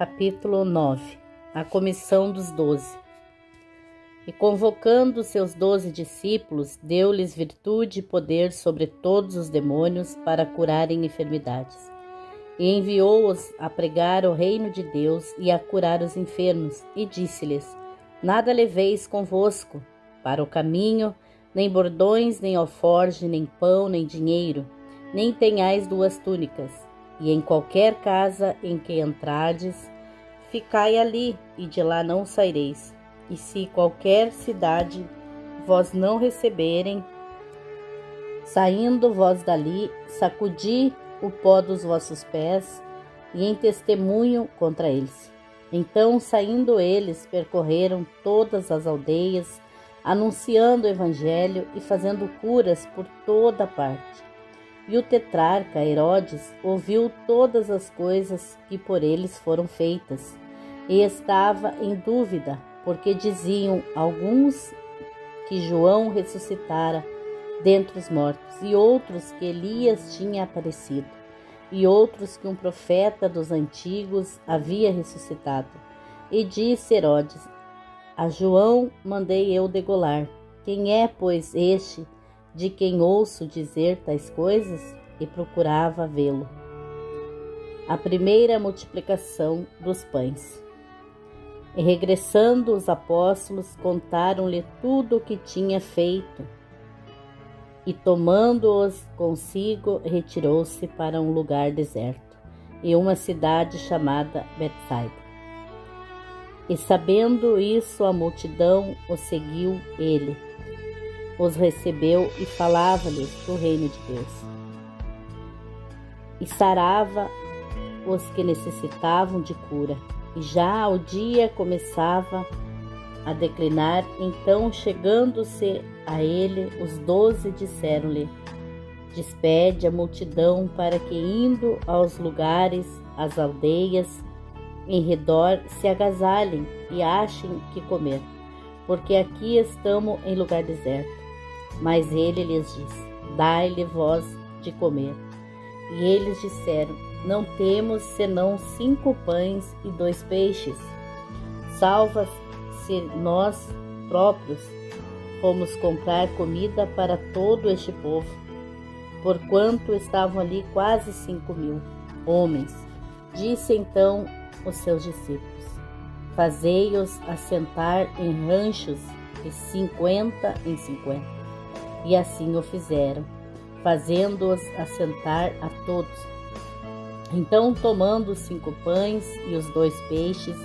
Capítulo 9. A comissão dos 12. E convocando seus 12 discípulos, deu-lhes virtude e poder sobre todos os demônios para curarem enfermidades. E enviou-os a pregar o reino de Deus e a curar os enfermos, e disse-lhes: Nada leveis convosco para o caminho, nem bordões, nem alforje, nem pão, nem dinheiro, nem tenhais 2 túnicas. E em qualquer casa em que entrardes, ficai ali, e de lá não saireis. E se qualquer cidade vós não receberem, saindo vós dali, sacudi o pó dos vossos pés, e em testemunho contra eles. Então, saindo eles, percorreram todas as aldeias, anunciando o evangelho e fazendo curas por toda parte. E o tetrarca Herodes ouviu todas as coisas que por eles foram feitas, e estava em dúvida, porque diziam alguns que João ressuscitara dentre os mortos, e outros que Elias tinha aparecido, e outros que um profeta dos antigos havia ressuscitado. E disse Herodes: A João mandei eu degolar. Quem é, pois, este de quem ouço dizer tais coisas? E procurava vê-lo. A primeira multiplicação dos pães. E regressando os apóstolos, contaram-lhe tudo o que tinha feito. E tomando-os consigo, retirou-se para um lugar deserto, e uma cidade chamada Betsaida. E sabendo isso, a multidão o seguiu ele. Os recebeu e falava-lhes do reino de Deus. E sarava os que necessitavam de cura. E já o dia começava a declinar, então, chegando-se a ele, os 12 disseram-lhe: Despede a multidão para que, indo aos lugares, às aldeias, em redor, se agasalhem e achem que comer, porque aqui estamos em lugar deserto. Mas ele lhes disse: Dai-lhe vós de comer. E eles disseram: Não temos senão 5 pães e 2 peixes. Salva-se nós próprios fomos comprar comida para todo este povo, porquanto estavam ali quase 5.000 homens. Disse então os seus discípulos: Fazei-os assentar em ranchos de 50 em 50. E assim o fizeram, fazendo-os assentar a todos. Então, tomando os 5 pães e os 2 peixes,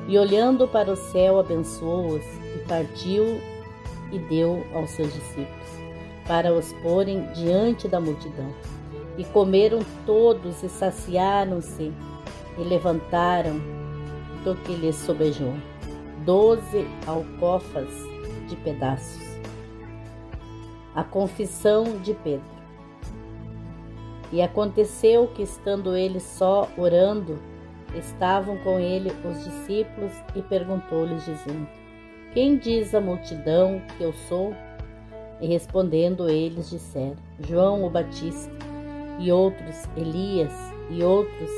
e olhando para o céu, abençoou-os, e partiu e deu aos seus discípulos, para os porem diante da multidão. E comeram todos e saciaram-se, e levantaram do que lhes sobejou 12 alcofas de pedaços. A confissão de Pedro. E aconteceu que, estando ele só orando, estavam com ele os discípulos, e perguntou-lhes, dizendo: Quem diz a multidão que eu sou? E respondendo eles disseram: João o Batista, e outros Elias, e outros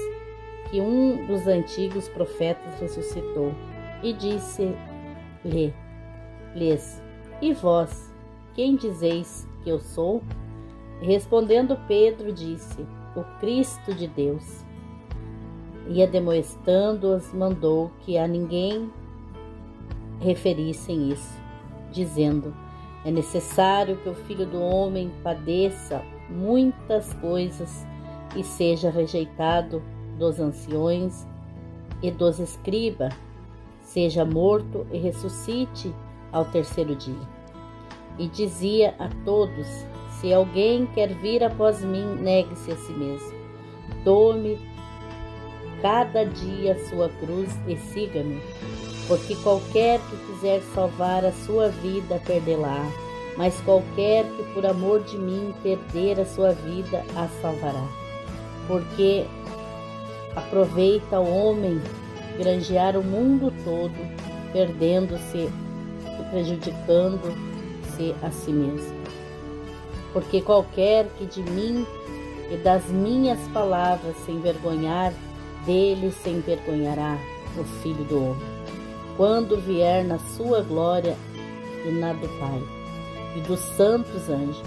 que um dos antigos profetas ressuscitou. E disse-lhes: E vós, quem dizeis que eu sou? E respondendo Pedro, disse: O Cristo de Deus. E admoestando-os, mandou que a ninguém referissem isso, dizendo: É necessário que o Filho do Homem padeça muitas coisas e seja rejeitado dos anciões e dos escribas, seja morto e ressuscite ao 3º dia. E dizia a todos: Se alguém quer vir após mim, negue-se a si mesmo. Tome cada dia a sua cruz e siga-me. Porque qualquer que quiser salvar a sua vida, perdê-la-á. Mas qualquer que por amor de mim perder a sua vida, a salvará. Porque aproveita o homem granjear o mundo todo, perdendo-se e prejudicando-se a si mesmo. Porque qualquer que de mim e das minhas palavras se envergonhar, dele se envergonhará o Filho do Homem, quando vier na sua glória e na do Pai e dos santos anjos.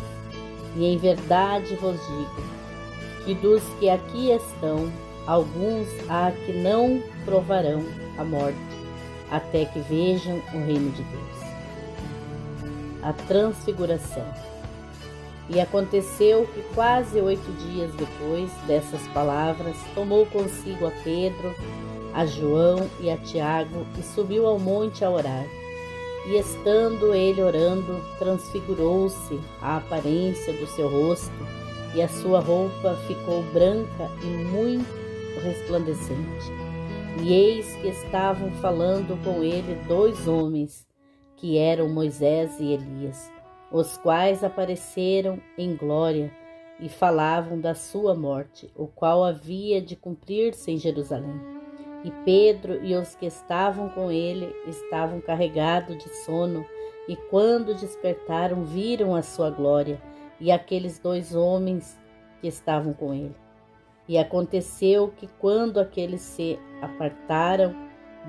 E em verdade vos digo que dos que aqui estão, alguns há que não provarão a morte, até que vejam o reino de Deus. A transfiguração. E aconteceu que quase 8 dias depois dessas palavras, tomou consigo a Pedro, a João e a Tiago, e subiu ao monte a orar. E estando ele orando, transfigurou-se a aparência do seu rosto, e a sua roupa ficou branca e muito resplandecente. E eis que estavam falando com ele 2 homens, que eram Moisés e Elias, os quais apareceram em glória e falavam da sua morte, o qual havia de cumprir-se em Jerusalém. E Pedro e os que estavam com ele estavam carregados de sono, e quando despertaram, viram a sua glória e aqueles 2 homens que estavam com ele. E aconteceu que, quando aqueles se apartaram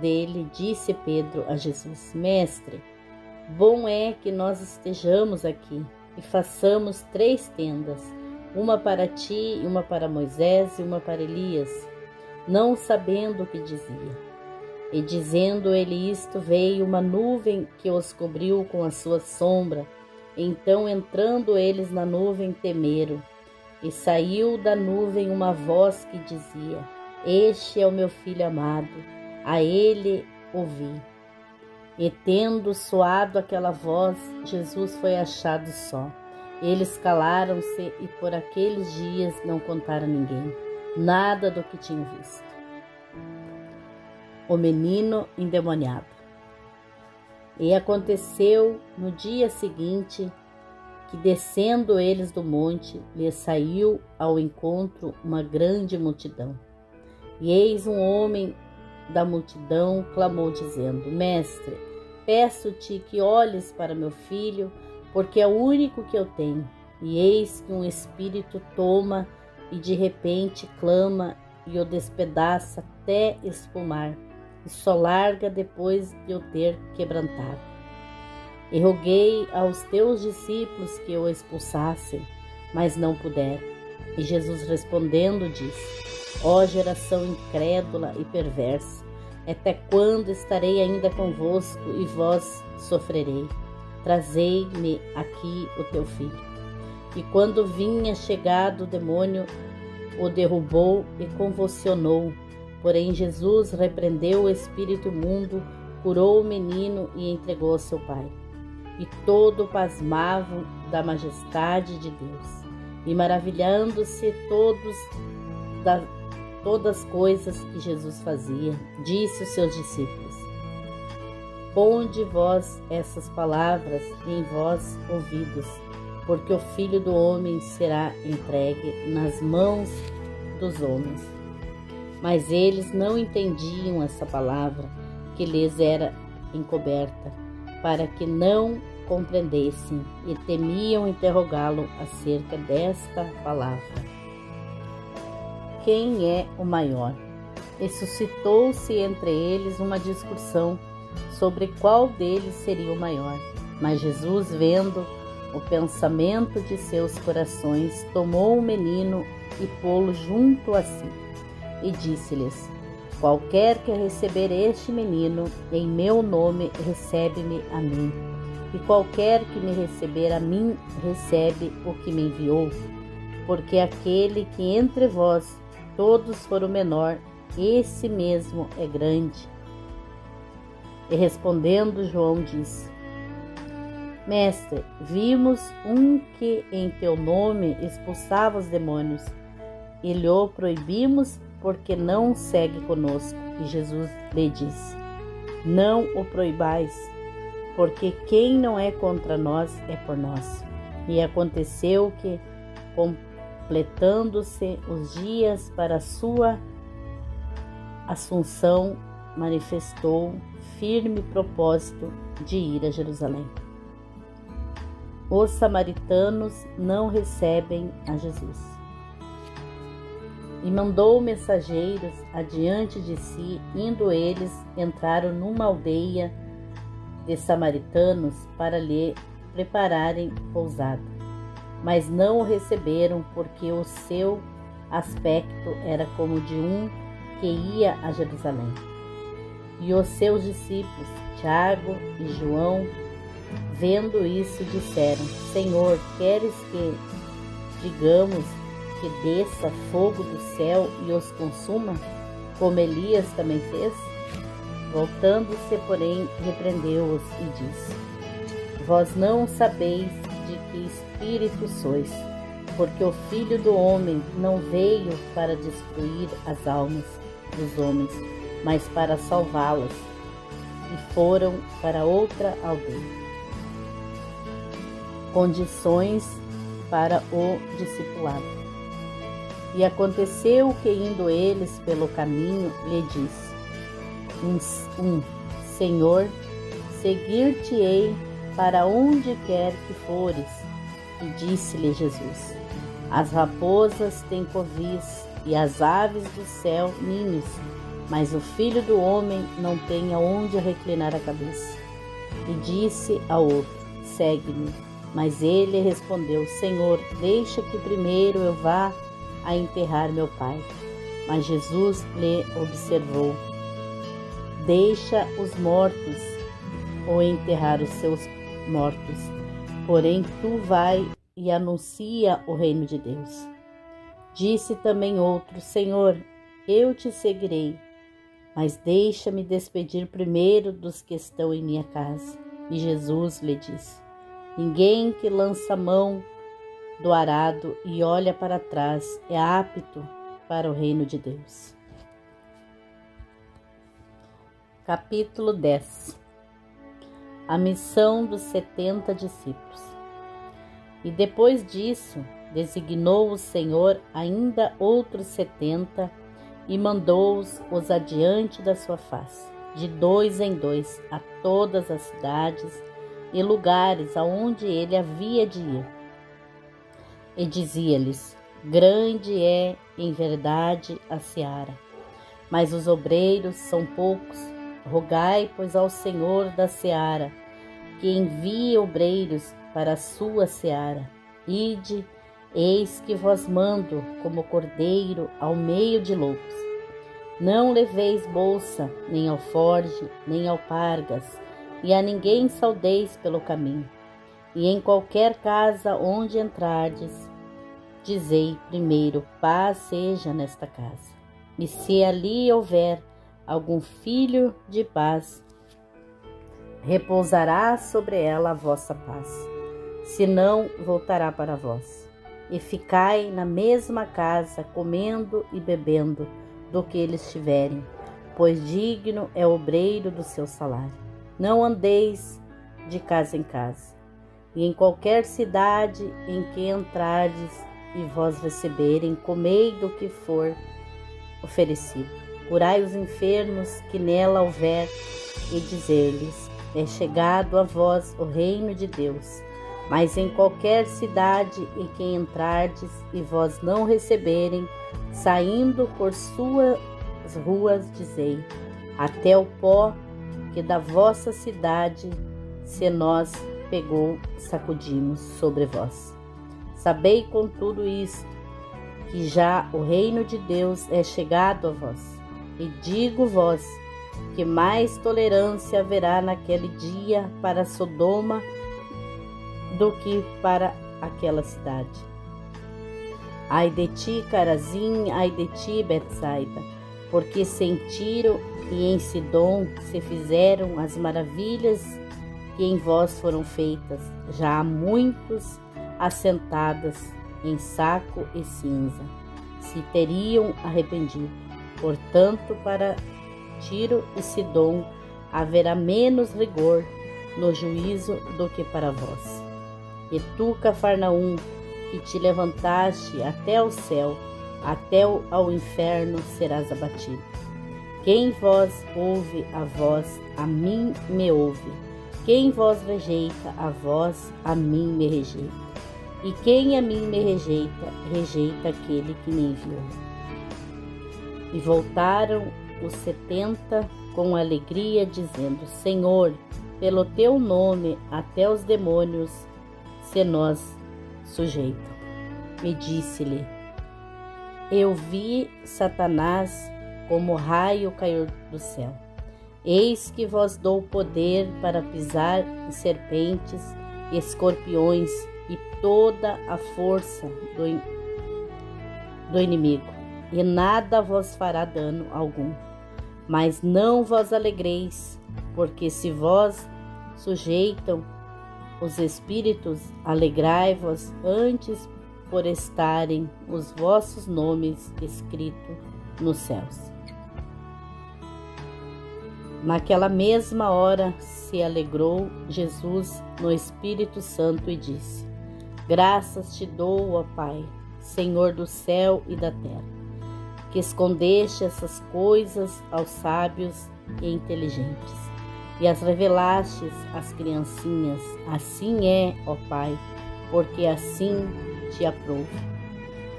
dele, disse Pedro a Jesus: Mestre, bom é que nós estejamos aqui e façamos 3 tendas, uma para ti, uma para Moisés e uma para Elias, não sabendo o que dizia. E dizendo ele isto, veio uma nuvem que os cobriu com a sua sombra. Então, entrando eles na nuvem, temeram. E saiu da nuvem uma voz que dizia: Este é o meu filho amado, a ele ouvi. E tendo soado aquela voz, Jesus foi achado só. Eles calaram-se e por aqueles dias não contaram a ninguém nada do que tinham visto. O menino endemoniado. E aconteceu no dia seguinte que, descendo eles do monte, lhes saiu ao encontro uma grande multidão. E eis um homem da multidão clamou, dizendo: Mestre, peço-te que olhes para meu filho, porque é o único que eu tenho. E eis que um espírito toma e de repente clama e o despedaça até espumar, e só larga depois de o ter quebrantado. E roguei aos teus discípulos que o expulsassem, mas não puderam. E Jesus respondendo disse: Ó geração incrédula e perversa, até quando estarei ainda convosco e vós sofrerei? Trazei-me aqui o teu filho. E quando vinha chegado, o demônio o derrubou e convulsionou. Porém Jesus repreendeu o espírito imundo, curou o menino e entregou ao seu pai. E todo pasmavam da majestade de Deus, e maravilhando-se todas as coisas que Jesus fazia, disse aos seus discípulos: Ponde vós essas palavras em vós ouvidos, porque o Filho do Homem será entregue nas mãos dos homens. Mas eles não entendiam essa palavra que lhes era encoberta, para que não compreendessem, e temiam interrogá-lo acerca desta palavra. Quem é o maior? E suscitou-se entre eles uma discussão sobre qual deles seria o maior. Mas Jesus, vendo o pensamento de seus corações, tomou o menino e pô-lo junto a si, e disse-lhes: Qualquer que receber este menino em meu nome, recebe-me a mim, e qualquer que me receber a mim, recebe o que me enviou. Porque aquele que entre vós todos for o menor, esse mesmo é grande. E respondendo, João disse: Mestre, vimos um que em teu nome expulsava os demônios, e lhe o proibimos, porque não segue conosco. E Jesus lhe disse: Não o proibais, porque quem não é contra nós é por nós. E aconteceu que, completando-se os dias para a sua assunção, manifestou firme propósito de ir a Jerusalém. Os samaritanos não recebem a Jesus. E mandou mensageiros adiante de si, indo eles, entraram numa aldeia de samaritanos para lhe prepararem pousada. Mas não o receberam, porque o seu aspecto era como de um que ia a Jerusalém. E os seus discípulos, Tiago e João, vendo isso, disseram: Senhor, queres que digamos que desça fogo do céu e os consuma, como Elias também fez? Voltando-se, porém, repreendeu-os e disse: Vós não sabeis de que espírito sois, porque o Filho do Homem não veio para destruir as almas dos homens, mas para salvá-las. E foram para outra aldeia. Condições para o discipulado. E aconteceu que, indo eles pelo caminho, lhe disse Senhor, seguir-te-ei para onde quer que fores. E disse-lhe Jesus: As raposas têm covis e as aves do céu ninhos, mas o Filho do Homem não tem aonde reclinar a cabeça. E disse ao outro: Segue-me. Mas ele respondeu: Senhor, deixa que primeiro eu vá a enterrar meu pai. Mas Jesus lhe observou: Deixa os mortos ou enterrar os seus mortos, porém tu vai e anuncia o reino de Deus. Disse também outro: Senhor, eu te seguirei, mas deixa-me despedir primeiro dos que estão em minha casa. E Jesus lhe disse: Ninguém que lança a mão do arado e olha para trás é apto para o reino de Deus. Capítulo 10. A missão dos 70 discípulos. E depois disso, designou o Senhor ainda outros 70 e mandou-os adiante da sua face, de 2 em 2, a todas as cidades e lugares aonde ele havia de ir. E dizia-lhes: Grande é, em verdade, a seara, mas os obreiros são poucos. Rogai, pois, ao Senhor da seara, que envie obreiros para a sua seara. Ide, eis que vos mando, como cordeiro ao meio de lobos. Não leveis bolsa, nem alforge, nem alpargas, e a ninguém saudeis pelo caminho. E em qualquer casa onde entrardes, dizei primeiro: paz seja nesta casa. E se ali houver algum filho de paz, repousará sobre ela a vossa paz, se não, voltará para vós. E ficai na mesma casa, comendo e bebendo do que eles tiverem, pois digno é o obreiro do seu salário. Não andeis de casa em casa. E em qualquer cidade em que entrardes e vós receberem, comei do que for oferecido. Curai os enfermos que nela houver, e dizer-lhes: é chegado a vós o reino de Deus. Mas em qualquer cidade em que entrardes e vós não receberem, saindo por suas ruas, dizei: até o pó que da vossa cidade se nós pegou, sacudimos sobre vós. Sabei com tudo isto, que já o reino de Deus é chegado a vós. E digo-vos que mais tolerância haverá naquele dia para Sodoma do que para aquela cidade. Ai de ti, Carazim, ai de ti, Betsaida, porque se em Tiro e em Sidom se fizeram as maravilhas que em vós foram feitas, já há muitos assentadas em saco e cinza se teriam arrependido. Portanto, para Tiro e Sidom haverá menos rigor no juízo do que para vós. E tu, Cafarnaum, que te levantaste até o céu, até ao inferno serás abatido. Quem vós ouve a vós, a mim me ouve. Quem vós rejeita a vós, a mim me rejeita. E quem a mim me rejeita, rejeita aquele que me enviou. E voltaram os 70 com alegria, dizendo: Senhor, pelo teu nome até os demônios se nós sujeitam. E disse-lhe: Eu vi Satanás como raio cair do céu. Eis que vos dou poder para pisar em serpentes e escorpiões e toda a força do inimigo, e nada vos fará dano algum. Mas não vos alegreis, porque se vos sujeitam os espíritos, alegrai-vos antes por estarem os vossos nomes escritos nos céus. Naquela mesma hora se alegrou Jesus no Espírito Santo e disse: Graças te dou, ó Pai, Senhor do céu e da terra, que escondeste essas coisas aos sábios e inteligentes e as revelastes às criancinhas. Assim é, ó Pai, porque assim te aprouve.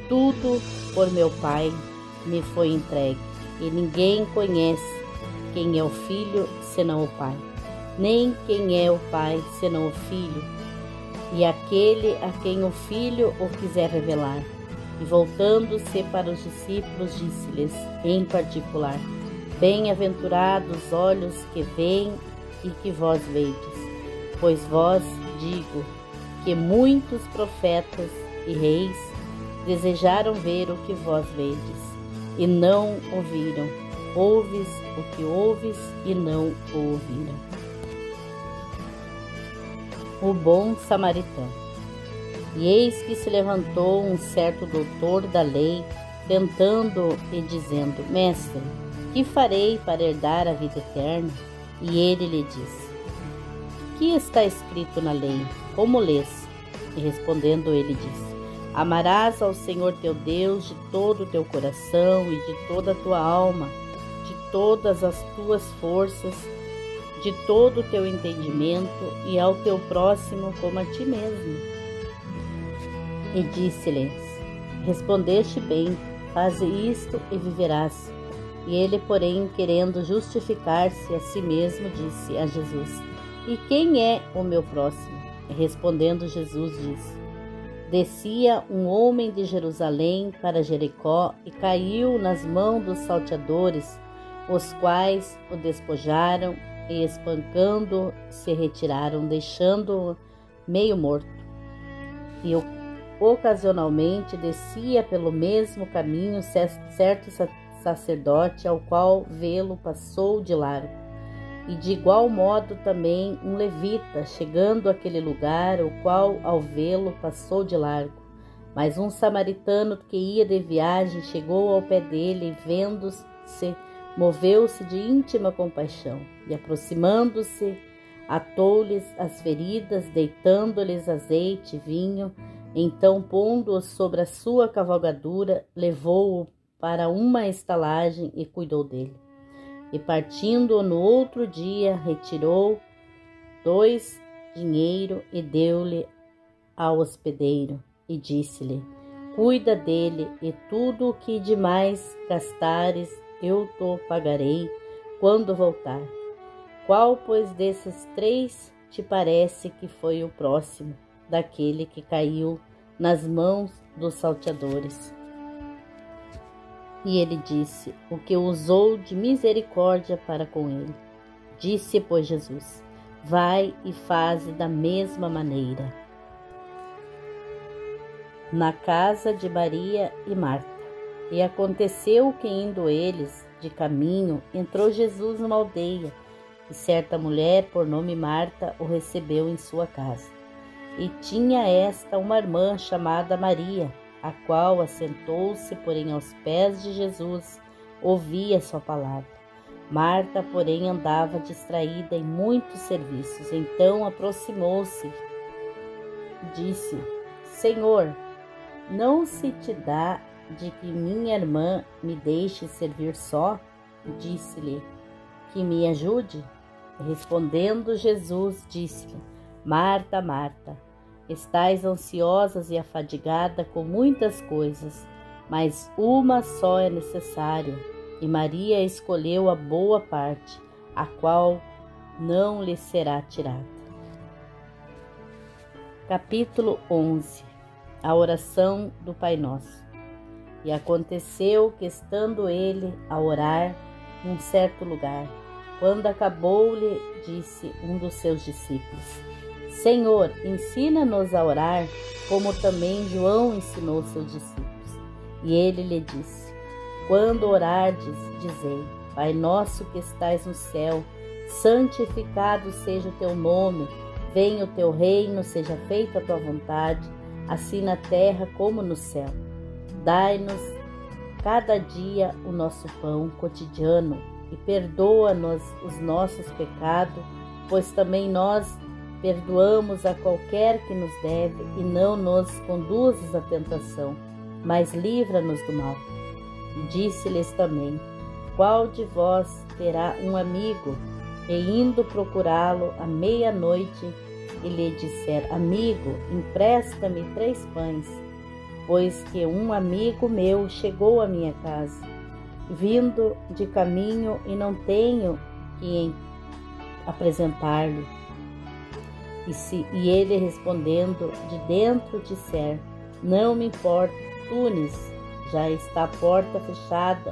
Tudo por meu Pai me foi entregue, e ninguém conhece quem é o Filho senão o Pai, nem quem é o Pai senão o Filho, e aquele a quem o Filho o quiser revelar. E voltando-se para os discípulos, disse-lhes em particular: Bem-aventurados os olhos que veem e que vós vedes, pois vós digo que muitos profetas e reis desejaram ver o que vós vedes, e não ouviram. Ouves o que ouves e não o ouviram. O bom samaritano. E eis que se levantou um certo doutor da lei, tentando e dizendo: Mestre, que farei para herdar a vida eterna? E ele lhe disse: Que está escrito na lei? Como lês? E respondendo ele disse: Amarás ao Senhor teu Deus de todo o teu coração e de toda a tua alma, de todas as tuas forças, de todo o teu entendimento, e ao teu próximo como a ti mesmo. E disse-lhes: Respondeste bem, faze isto e viverás. E ele, porém, querendo justificar-se a si mesmo, disse a Jesus: E quem é o meu próximo? E respondendo Jesus disse: Descia um homem de Jerusalém para Jericó e caiu nas mãos dos salteadores, os quais o despojaram e, espancando, se retiraram, deixando-o meio morto. E ocasionalmente descia pelo mesmo caminho certo sacerdote, ao qual vê-lo passou de largo. E de igual modo também um levita, chegando àquele lugar, o qual ao vê-lo passou de largo. Mas um samaritano que ia de viagem chegou ao pé dele e, vendo-se, moveu-se de íntima compaixão, e aproximando-se, atou-lhes as feridas, deitando-lhes azeite e vinho. Então, pondo-o sobre a sua cavalgadura, levou-o para uma estalagem e cuidou dele. E partindo no outro dia, retirou 2 dinheiro e deu-lhe ao hospedeiro, e disse-lhe: Cuida dele, e tudo o que demais gastares eu te pagarei quando voltar. Qual, pois, desses 3 te parece que foi o próximo daquele que caiu nas mãos dos salteadores? E ele disse: O que usou de misericórdia para com ele. Disse, pois, Jesus: Vai e faze da mesma maneira. Na casa de Maria e Marta. E aconteceu que, indo eles de caminho, entrou Jesus numa aldeia, e certa mulher, por nome Marta, o recebeu em sua casa. E tinha esta uma irmã chamada Maria, a qual assentou-se, porém, aos pés de Jesus, ouvia sua palavra. Marta, porém, andava distraída em muitos serviços. Então aproximou-se e disse: Senhor, não se te dá de que minha irmã me deixe servir só? Disse-lhe: Que me ajude? Respondendo Jesus, disse-lhe: Marta, Marta, estais ansiosas e afadigada com muitas coisas, mas uma só é necessária. e Maria escolheu a boa parte, a qual não lhe será tirada. Capítulo 11. A oração do Pai Nosso. E aconteceu que, estando ele a orar num certo lugar, quando acabou, lhe disse um dos seus discípulos: Senhor, ensina-nos a orar, como também João ensinou seus discípulos. E ele lhe disse: Quando orardes, dizei: Pai nosso que estais no céu, santificado seja o teu nome, venha o teu reino, seja feita a tua vontade, assim na terra como no céu. Dai-nos cada dia o nosso pão cotidiano e perdoa-nos os nossos pecados, pois também nós perdoamos a qualquer que nos deve, e não nos conduzas à tentação, mas livra-nos do mal. E disse-lhes também: Qual de vós terá um amigo, e indo procurá-lo à meia-noite, e lhe disser: Amigo, empresta-me 3 pães, pois que um amigo meu chegou à minha casa, vindo de caminho, e não tenho que apresentar-lhe. E ele respondendo de dentro disser: Não me importunes, já está a porta fechada,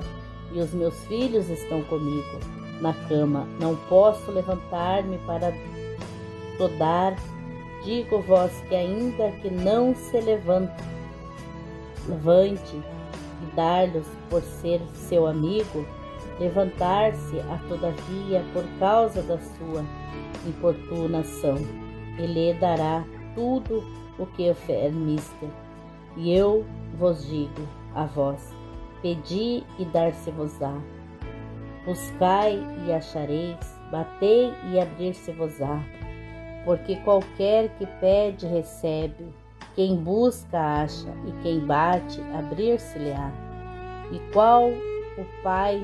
e os meus filhos estão comigo na cama, não posso levantar-me para dar. Digo-vos que ainda que não se levante e dar-lhes por ser seu amigo, levantar-se-á todavia por causa da sua importunação, e lhe dará tudo o que oferece mister. E eu vos digo a vós: pedi e dar-se-vos-á, buscai e achareis, batei e abrir-se-vos-á. Porque qualquer que pede, recebe, quem busca, acha, e quem bate, abrir-se-lhe-á. E qual o pai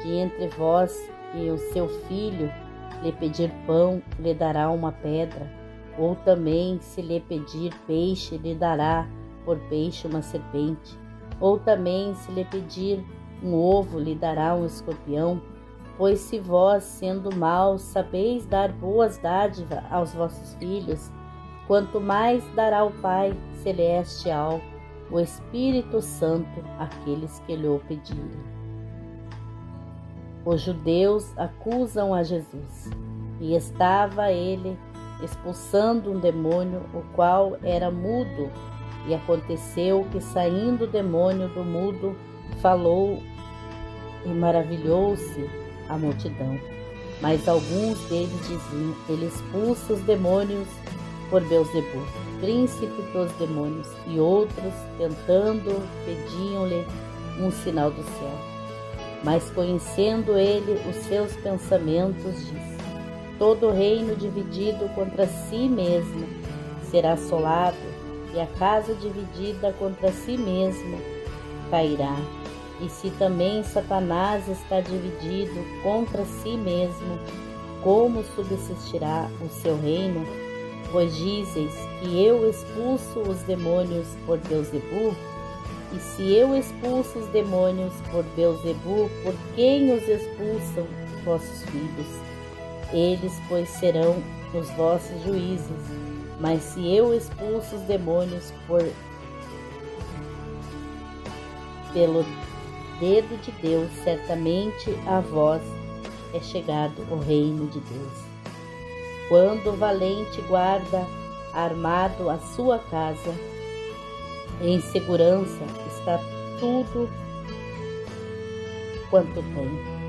de entre vós que o seu filho lhe pedir pão, lhe dará uma pedra? Ou também, se lhe pedir peixe, lhe dará por peixe uma serpente? Ou também, se lhe pedir um ovo, lhe dará um escorpião? Pois se vós, sendo maus, sabeis dar boas dádivas aos vossos filhos, quanto mais dará o Pai Celestial o Espírito Santo àqueles que lhe o pedirem. Os judeus acusam a Jesus, e estava ele expulsando um demônio, o qual era mudo, e aconteceu que, saindo o demônio do mudo, falou, e maravilhou-se a multidão. Mas alguns deles diziam: Ele expulsa os demônios por Beelzebu, príncipe dos demônios. E outros, tentando, pediam-lhe um sinal do céu. Mas conhecendo ele os seus pensamentos, disse: Todo reino dividido contra si mesmo será assolado, e a casa dividida contra si mesmo cairá. E se também Satanás está dividido contra si mesmo, como subsistirá o seu reino? Pois dizeis que eu expulso os demônios por Beelzebu? E se eu expulso os demônios por Beelzebu, por quem os expulsam vossos filhos? Eles, pois, serão os vossos juízes. Mas se eu expulso os demônios pelo dedo de Deus, certamente a vós é chegado o reino de Deus. Quando o valente guarda armado a sua casa, em segurança está tudo quanto tem.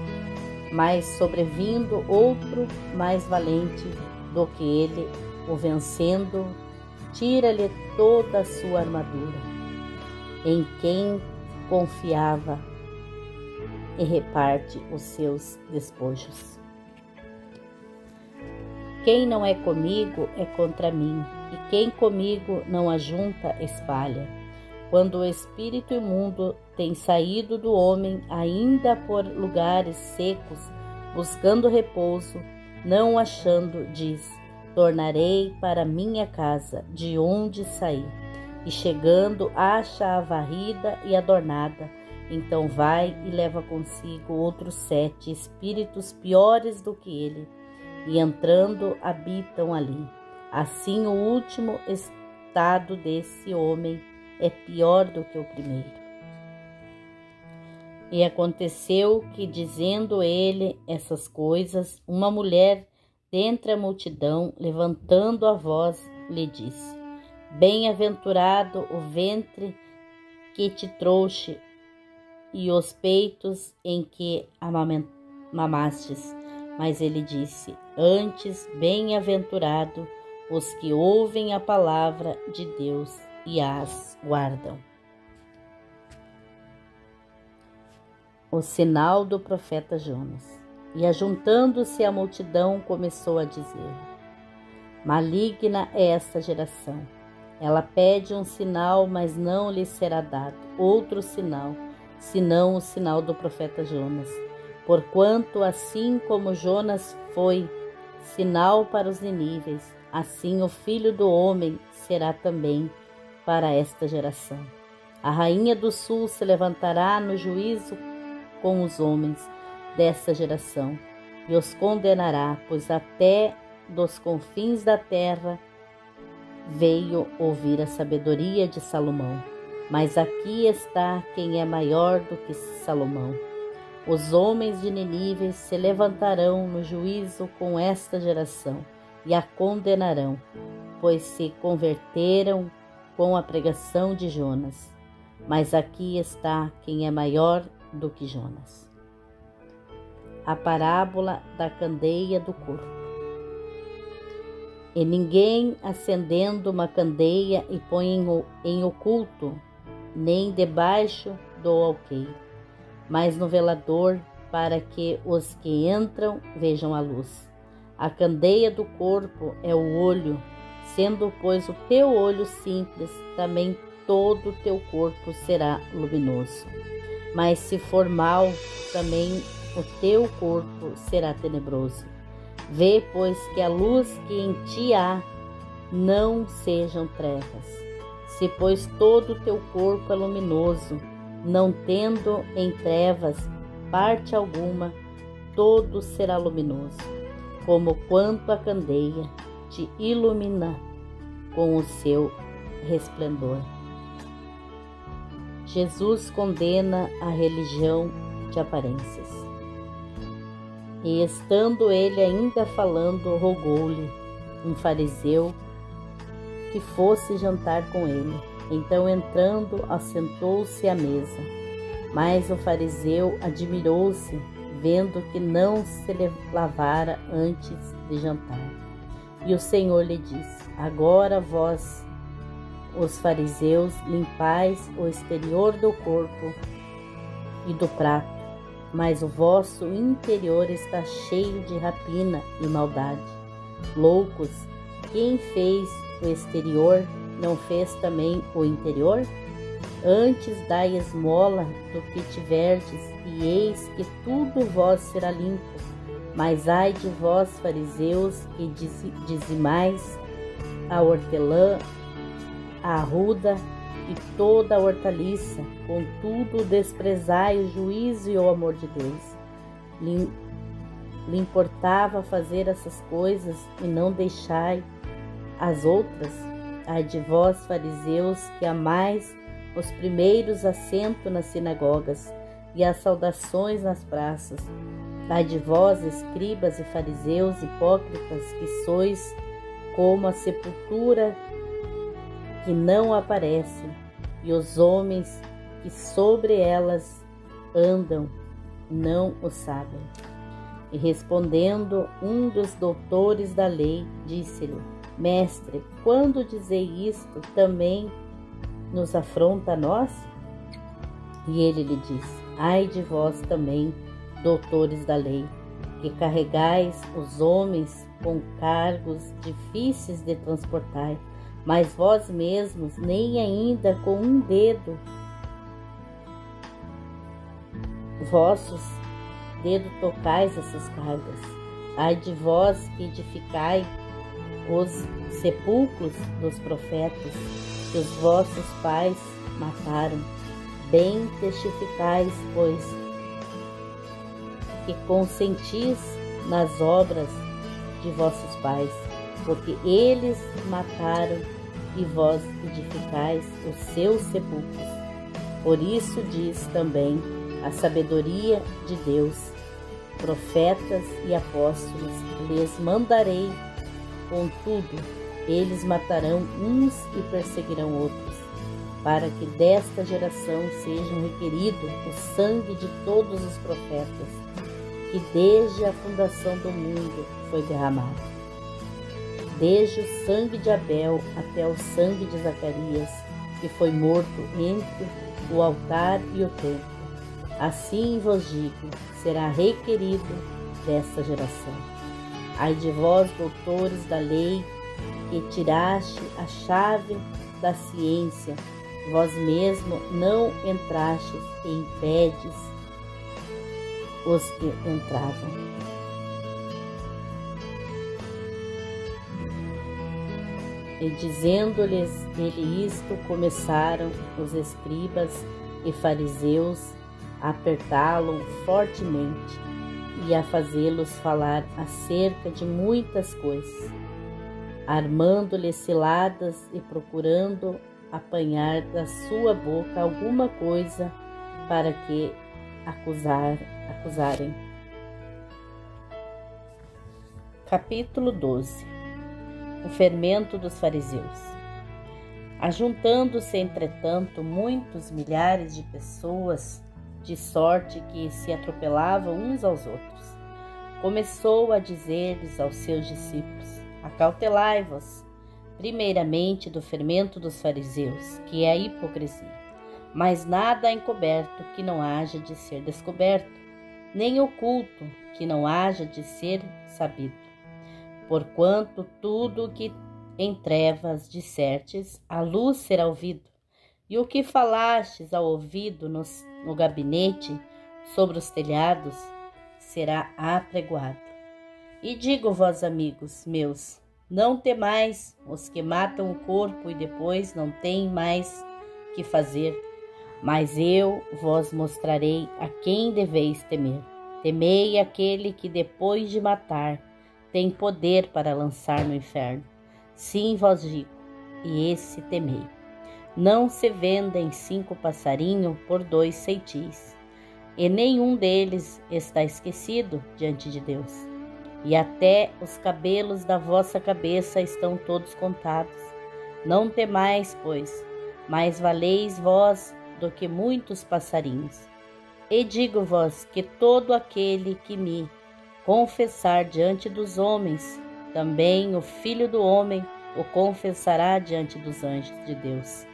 Mas sobrevindo outro mais valente do que ele, o vencendo, tira-lhe toda a sua armadura, em quem confiava, e reparte os seus despojos. Quem não é comigo é contra mim, e quem comigo não ajunta, espalha. Quando o espírito imundo tem saído do homem, ainda por lugares secos, buscando repouso, não o achando, diz: tornarei para minha casa, de onde saí. E chegando, acha-a varrida e adornada, Então vai e leva consigo outros 7 espíritos piores do que ele, e entrando habitam ali. Assim o último estado desse homem é pior do que o primeiro. E aconteceu que, dizendo ele essas coisas, uma mulher dentre a multidão, levantando a voz, lhe disse: Bem-aventurado o ventre que te trouxe e os peitos em que mamastes. Mas ele disse: Antes, bem-aventurado os que ouvem a palavra de Deus e as guardam. O sinal do profeta Jonas. E ajuntando-se a multidão, começou a dizer: Maligna é esta geração. Ela pede um sinal, mas não lhe será dado outro sinal, senão o sinal do profeta Jonas. Porquanto, assim como Jonas foi sinal para os Niníveis, assim o Filho do Homem será também para esta geração. A rainha do sul se levantará no juízo com os homens desta geração e os condenará, pois até dos confins da terra veio ouvir a sabedoria de Salomão. Mas aqui está quem é maior do que Salomão. Os homens de Nínive se levantarão no juízo com esta geração e a condenarão, pois se converteram com a pregação de Jonas. Mas aqui está quem é maior do que Jonas. A parábola da candeia do corpo. E ninguém, acendendo uma candeia, e põe em oculto, nem debaixo do alqueire, mas no velador, para que os que entram vejam a luz. A candeia do corpo é o olho, sendo, pois, o teu olho simples, também todo o teu corpo será luminoso. Mas se for mau, também o teu corpo será tenebroso. Vê, pois, que a luz que em ti há não sejam trevas. Se, pois, todo o teu corpo é luminoso, não tendo em trevas parte alguma, todo será luminoso, como quanto a candeia te ilumina com o seu resplendor. Jesus condena a religião de aparências. E estando ele ainda falando, rogou-lhe um fariseu que fosse jantar com ele. Então, entrando, assentou-se à mesa. Mas o fariseu admirou-se, vendo que não se lavara antes de jantar. E o Senhor lhe disse: Agora vós, os fariseus, limpais o exterior do corpo e do prato, mas o vosso interior está cheio de rapina e maldade. Loucos, quem fez o exterior, não fez também o interior? Antes dai esmola do que tiverdes, e eis que tudo vós será limpo. Mas ai de vós, fariseus, que dizimais a hortelã, a arruda e toda a hortaliça, contudo desprezai o juízo e o amor de Deus. Lhe importava fazer essas coisas e não deixai as outras? Ai de vós, fariseus, que amais os primeiros assentos nas sinagogas e as saudações nas praças. Ai de vós, escribas e fariseus hipócritas, que sois como a sepultura que não aparece, e os homens que sobre elas andam não o sabem. E respondendo um dos doutores da lei, disse-lhe: Mestre, quando dizei isto, também nos afronta a nós? E ele lhe disse: Ai de vós também, doutores da lei, que carregais os homens com cargos difíceis de transportar, mas vós mesmos nem ainda com um dedo vossos dedos tocais essas cargas. Ai de vós que edificai os sepulcros dos profetas que os vossos pais mataram. Bem testificais, pois, que consentis nas obras de vossos pais, porque eles mataram e vós edificais os seus sepulcros. Por isso diz também a sabedoria de Deus: profetas e apóstolos lhes mandarei, contudo, eles matarão uns e perseguirão outros, para que desta geração sejam requerido o sangue de todos os profetas, que desde a fundação do mundo foi derramado, desde o sangue de Abel até o sangue de Zacarias, que foi morto entre o altar e o templo. Assim vos digo, será requerido desta geração. Ai de vós, doutores da lei, que tiraste a chave da ciência, vós mesmo não entrastes e impedes os que entravam. E dizendo-lhes ele isto, começaram os escribas e fariseus a apertá-lo fortemente e a fazê-los falar acerca de muitas coisas, armando-lhe ciladas e procurando apanhar da sua boca alguma coisa para que acusarem. Capítulo 12. O fermento dos fariseus. Ajuntando-se, entretanto, muitos milhares de pessoas, de sorte que se atropelavam uns aos outros, começou a dizer-lhes aos seus discípulos: acautelai-vos, primeiramente, do fermento dos fariseus, que é a hipocrisia. Mas nada há encoberto que não haja de ser descoberto, nem oculto que não haja de ser sabido. Porquanto tudo o que em trevas dissertes, à luz será ouvido, e o que falastes ao ouvido no gabinete, sobre os telhados, será apregoado. E digo vós, amigos meus, não temais os que matam o corpo e depois não têm mais que fazer, mas eu vos mostrarei a quem deveis temer. Temei aquele que depois de matar tem poder para lançar no inferno. Sim, vos digo, e esse temei. Não se vendem 5 passarinhos por 2 ceitis, e nenhum deles está esquecido diante de Deus. E até os cabelos da vossa cabeça estão todos contados. Não temais, pois, mais valeis vós do que muitos passarinhos. E digo-vos que todo aquele que me confessar diante dos homens, também o Filho do Homem o confessará diante dos anjos de Deus.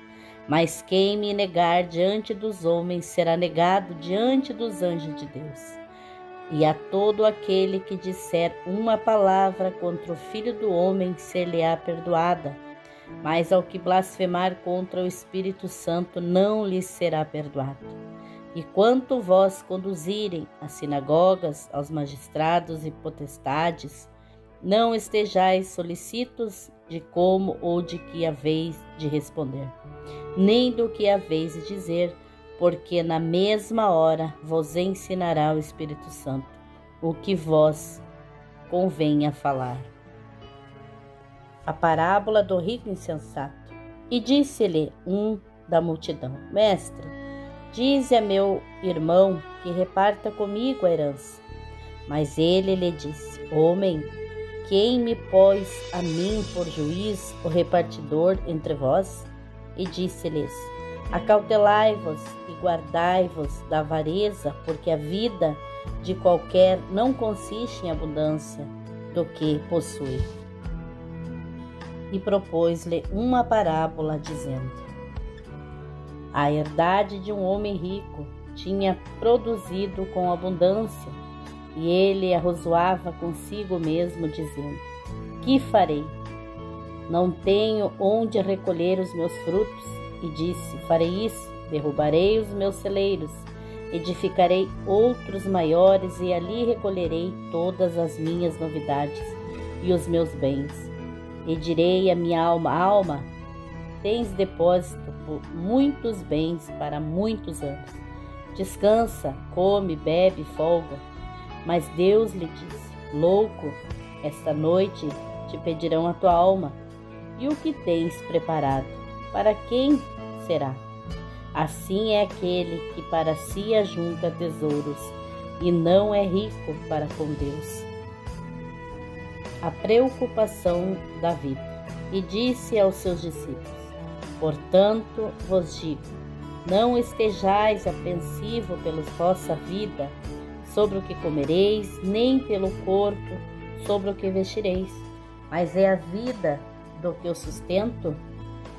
Mas quem me negar diante dos homens será negado diante dos anjos de Deus. E a todo aquele que disser uma palavra contra o Filho do Homem ser-lhe-á perdoada, mas ao que blasfemar contra o Espírito Santo não lhe será perdoado. E quanto vós conduzirem às sinagogas, aos magistrados e potestades, não estejais solícitos de como ou de que haveis de responder, nem do que haveis de dizer, porque na mesma hora vos ensinará o Espírito Santo o que vos convenha falar. A parábola do rico insensato. E disse-lhe um da multidão: Mestre, dize a meu irmão que reparta comigo a herança. Mas ele lhe disse: Homem, quem me pôs a mim por juiz o repartidor entre vós? E disse-lhes: Acautelai-vos e guardai-vos da avareza, porque a vida de qualquer não consiste em abundância do que possui. E propôs-lhe uma parábola, dizendo: A herdade de um homem rico tinha produzido com abundância, e ele arrazoava consigo mesmo, dizendo: Que farei? Não tenho onde recolher os meus frutos. E disse: Farei isso, derrubarei os meus celeiros, edificarei outros maiores, e ali recolherei todas as minhas novidades e os meus bens. E direi à minha alma: Alma, tens depósito por muitos bens para muitos anos. Descansa, come, bebe, folga. Mas Deus lhe disse: louco, esta noite te pedirão a tua alma. E o que tens preparado? Para quem será? Assim é aquele que para si ajunta tesouros e não é rico para com Deus. A preocupação da vida. E disse aos seus discípulos: portanto vos digo, não estejais apreensivo pela vossa vida, sobre o que comereis, nem pelo corpo, sobre o que vestireis. Mas é a vida do que o sustento,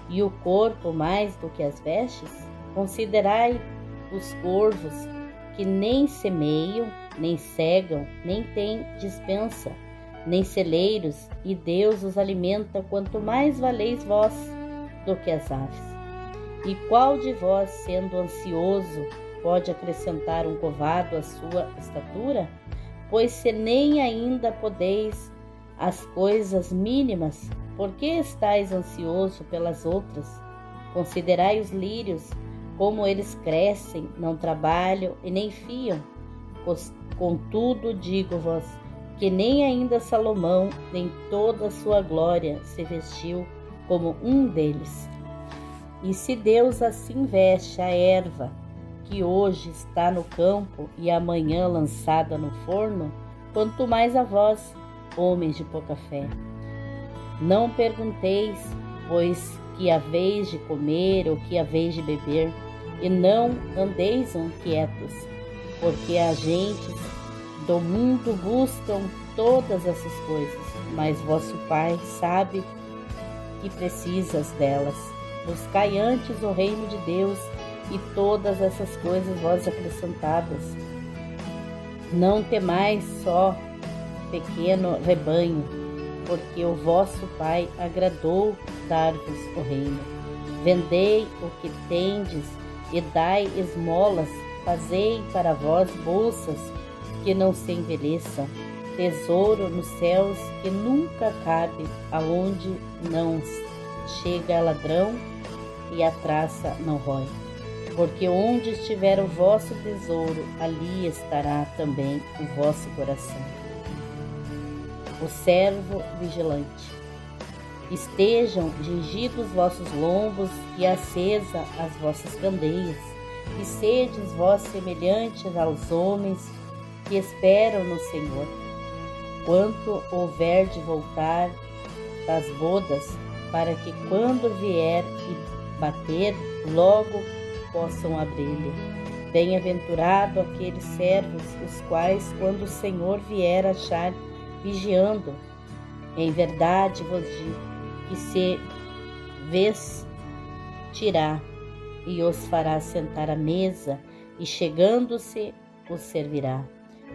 e o corpo mais do que as vestes? Considerai os corvos, que nem semeiam, nem cegam, nem têm despensa, nem celeiros, e Deus os alimenta. Quanto mais valeis vós do que as aves. E qual de vós, sendo ansioso, pode acrescentar um covado à sua estatura? Pois se nem ainda podeis as coisas mínimas, por que estáis ansioso pelas outras? Considerai os lírios, como eles crescem, não trabalham e nem fiam. Contudo, digo-vos que nem ainda Salomão, em toda a sua glória, se vestiu como um deles. E se Deus assim veste a erva, que hoje está no campo e amanhã lançada no forno, quanto mais a vós, homens de pouca fé. Não pergunteis, pois, que haveis de comer ou que haveis de beber, e não andeis inquietos, porque agentes do mundo buscam todas essas coisas, mas vosso Pai sabe que precisas delas. Buscai antes o reino de Deus, e todas essas coisas vós acrescentadas. Não temais, só pequeno rebanho, porque o vosso Pai agradou dar-vos o reino. Vendei o que tendes e dai esmolas, fazei para vós bolsas que não se envelheçam, tesouro nos céus que nunca cabe, aonde não chega ladrão e a traça não rói. Porque onde estiver o vosso tesouro, ali estará também o vosso coração. O servo vigilante. Estejam tingidos os vossos lombos e acesa as vossas candeias, e sedes vós semelhantes aos homens que esperam no Senhor, quanto houver de voltar das bodas, para que quando vier e bater, logo possam abrir-lhe. Bem-aventurado aqueles servos, os quais, quando o Senhor vier achar vigiando, em verdade vos digo, que se vestirá e os fará sentar à mesa, e chegando-se os servirá.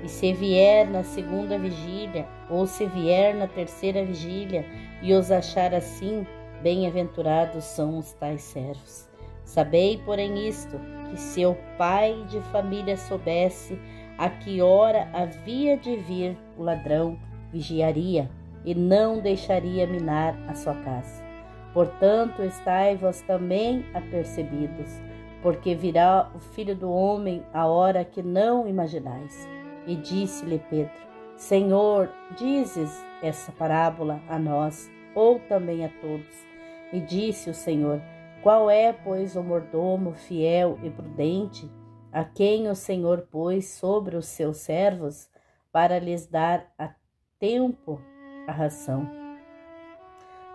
E se vier na segunda vigília, ou se vier na terceira vigília, e os achar assim, bem-aventurados são os tais servos. Sabei, porém, isto, que se o pai de família soubesse a que hora havia de vir o ladrão, vigiaria, e não deixaria minar a sua casa. Portanto, estai vós também apercebidos, porque virá o Filho do Homem a hora que não imaginais. E disse-lhe Pedro: Senhor, dizes essa parábola a nós, ou também a todos? E disse o Senhor: Qual é, pois, o mordomo fiel e prudente, a quem o Senhor pôs sobre os seus servos, para lhes dar a tempo a ração?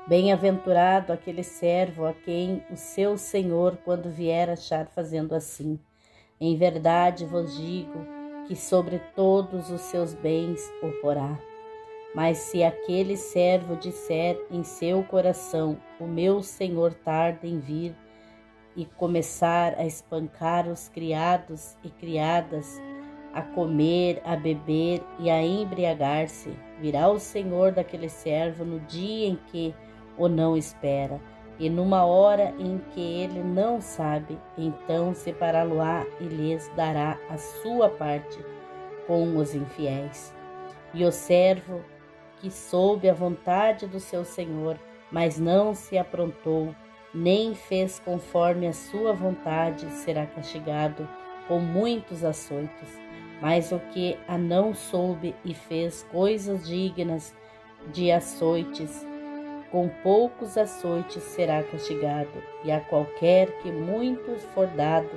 Bem-aventurado aquele servo a quem o seu Senhor, quando vier, achar fazendo assim. Em verdade vos digo que sobre todos os seus bens o porá. Mas se aquele servo disser em seu coração: o meu Senhor tarda em vir, e começar a espancar os criados e criadas, a comer, a beber e a embriagar-se, virá o Senhor daquele servo no dia em que o não espera, e numa hora em que ele não sabe, então separá-lo-á e lhes dará a sua parte com os infiéis. E o servo que soube a vontade do seu Senhor, mas não se aprontou nem fez conforme a sua vontade, será castigado com muitos açoites. Mas o que a não soube e fez coisas dignas de açoites, com poucos açoites será castigado. E a qualquer que muito for dado,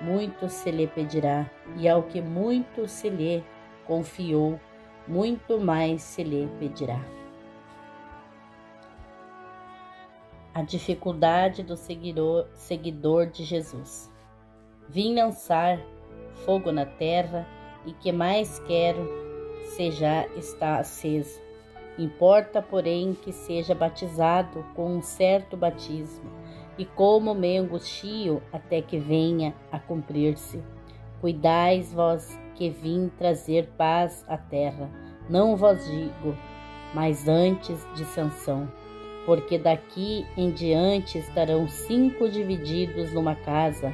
muito se lhe pedirá, e ao que muito se lhe confiou, muito mais se lhe pedirá. A dificuldade do seguidor de Jesus. Vim lançar fogo na terra, e que mais quero se já está aceso. Importa, porém, que seja batizado com um certo batismo, e como me angustio até que venha a cumprir-se. Cuidais vós que vim trazer paz à terra, não vos digo, mas antes dissensão. Porque daqui em diante estarão 5 divididos numa casa,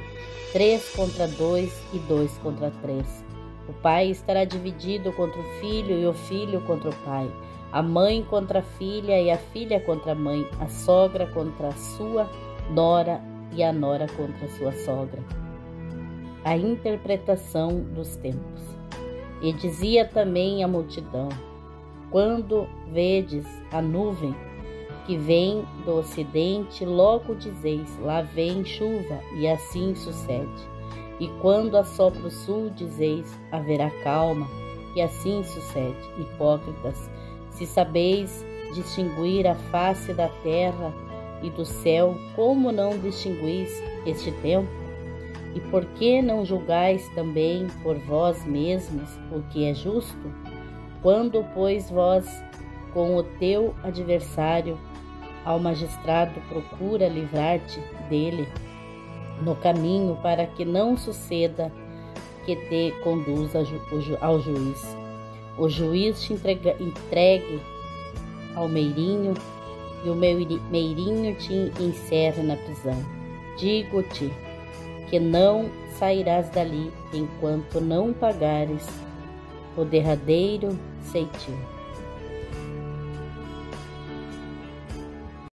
3 contra 2 e 2 contra 3. O pai estará dividido contra o filho e o filho contra o pai, a mãe contra a filha e a filha contra a mãe, a sogra contra a sua nora e a nora contra a sua sogra. A interpretação dos tempos. E dizia também a multidão: quando vedes a nuvem que vem do ocidente, logo dizeis: lá vem chuva, e assim sucede. E quando assopra o sul, dizeis: haverá calma, e assim sucede. Hipócritas, se sabeis distinguir a face da terra e do céu, como não distinguis este tempo? E por que não julgais também por vós mesmos o que é justo? Quando, pois, vós com o teu adversário ao magistrado procura livrar-te dele no caminho, para que não suceda que te conduza ao juiz. O juiz te entregue ao meirinho, e o meirinho te encerra na prisão. Digo-te que não sairás dali enquanto não pagares o derradeiro ceitil.